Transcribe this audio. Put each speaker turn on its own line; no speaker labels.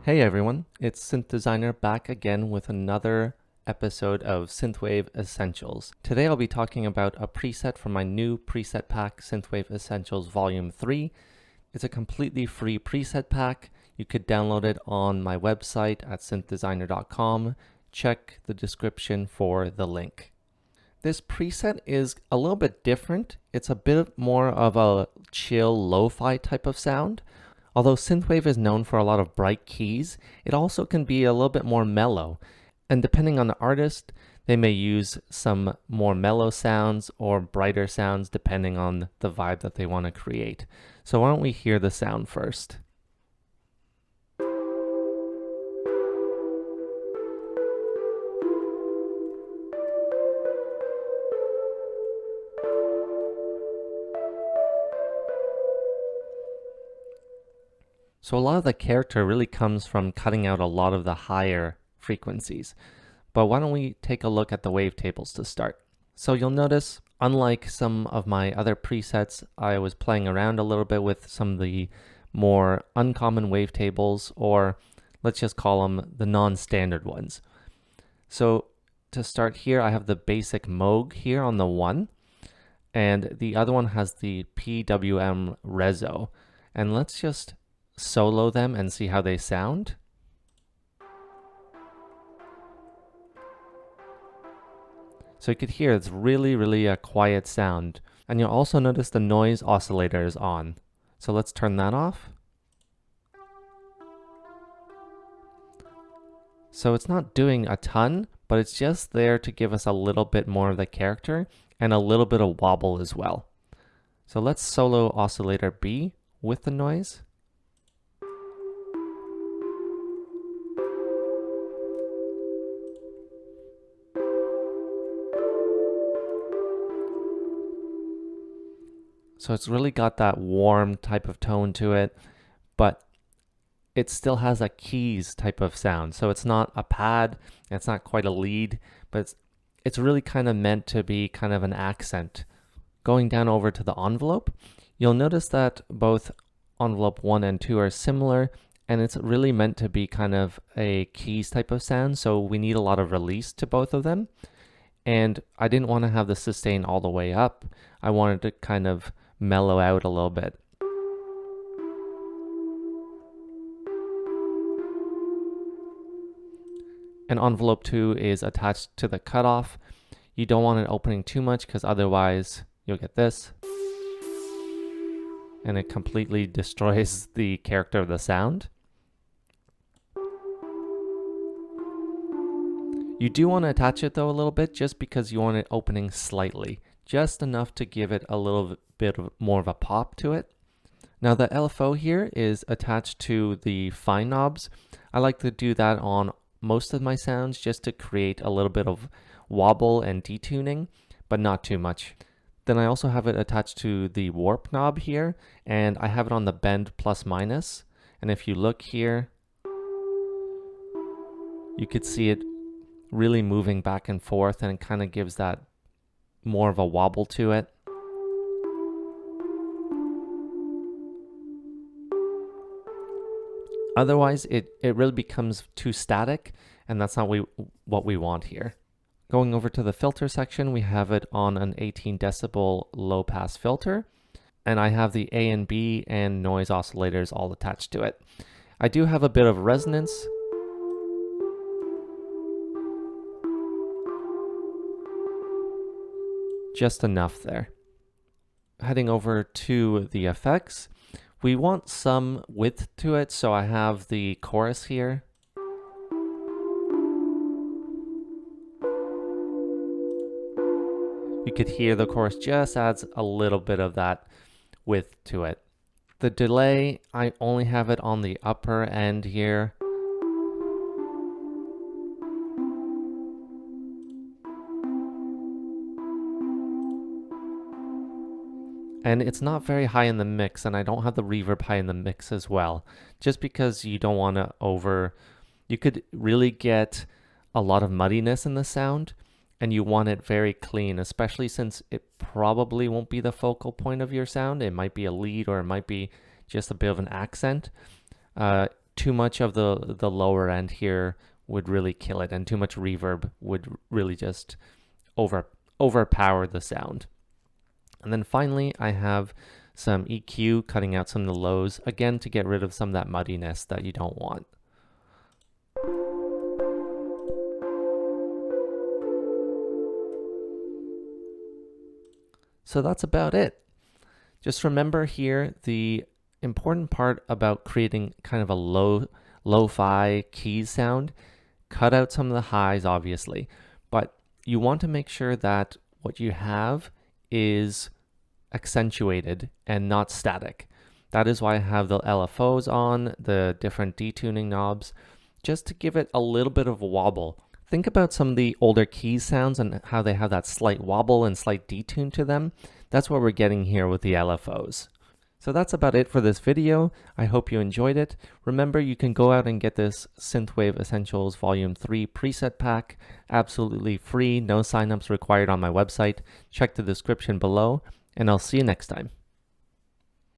Hey everyone, it's Synth Designer back again with another episode of Synthwave Essentials. Today I'll be talking about a preset from my new preset pack, Synthwave Essentials Volume 3. It's a completely free preset pack. You could download it on my website at synthdesigner.com. Check the description for the link. This preset is a little bit different. It's a bit more of a chill lo-fi type of sound. Although Synthwave is known for a lot of bright keys, it also can be a little bit more mellow. And depending on the artist, they may use some more mellow sounds or brighter sounds depending on the vibe that they want to create. So why don't we hear the sound first? So a lot of the character really comes from cutting out a lot of the higher frequencies. But why don't we take a look at the wavetables to start? So you'll notice, unlike some of my other presets, I was playing around a little bit with some of the more uncommon wavetables, or let's just call them the non-standard ones. So to start here, I have the basic Moog here on the 1, and the other one has the PWM Rezo. And let's just solo them and see how they sound. So you could hear it's really a quiet sound. And you'll also notice the noise oscillator is on. So let's turn that off. So it's not doing a ton, but it's just there to give us a little bit more of the character and a little bit of wobble as well. So let's solo oscillator B with the noise. So it's really got that warm type of tone to it, but it still has a keys type of sound. So it's not a pad, it's not quite a lead, but it's really kind of meant to be kind of an accent. Going down over to the envelope, you'll notice that both envelope 1 and 2 are similar, and it's really meant to be kind of a keys type of sound. So we need a lot of release to both of them. And I didn't want to have the sustain all the way up. I wanted to kind of mellow out a little bit. And envelope 2 is attached to the cutoff. You don't want it opening too much because otherwise you'll get this. And it completely destroys the character of the sound. You do want to attach it though a little bit just because you want it opening slightly. Just enough to give it a little bit more of a pop to it. Now the LFO here is attached to the fine knobs. I like to do that on most of my sounds just to create a little bit of wobble and detuning, but not too much. Then I also have it attached to the warp knob here, and I have it on the bend plus minus. And if you look here, you could see it really moving back and forth, and it kind of gives that more of a wobble to it. Otherwise, it really becomes too static, and that's not what we want here. Going over to the filter section, we have it on an 18 decibel low pass filter, and I have the A and B and noise oscillators all attached to it. I do have a bit of resonance. Just enough there. Heading over to the effects, we want some width to it, so I have the chorus here. You could hear the chorus just adds a little bit of that width to it. The delay, I only have it on the upper end here. And it's not very high in the mix, and I don't have the reverb high in the mix as well, just because you don't want to you could really get a lot of muddiness in the sound, and you want it very clean, especially since it probably won't be the focal point of your sound. It might be a lead, or it might be just a bit of an accent. too much of the lower end here would really kill it, and too much reverb would really just overpower the sound. And then finally, I have some EQ cutting out some of the lows, again to get rid of some of that muddiness that you don't want. So that's about it. Just remember here, the important part about creating kind of a lo-fi keys sound, cut out some of the highs obviously, but you want to make sure that what you have is accentuated and not static. That is why I have the LFOs on, the different detuning knobs, just to give it a little bit of a wobble. Think about some of the older keys sounds and how they have that slight wobble and slight detune to them. That's what we're getting here with the LFOs. So that's about it for this video. I hope you enjoyed it. Remember, you can go out and get this Synthwave Essentials Volume 3 preset pack, absolutely free, no signups required on my website. Check the description below, and I'll see you next time.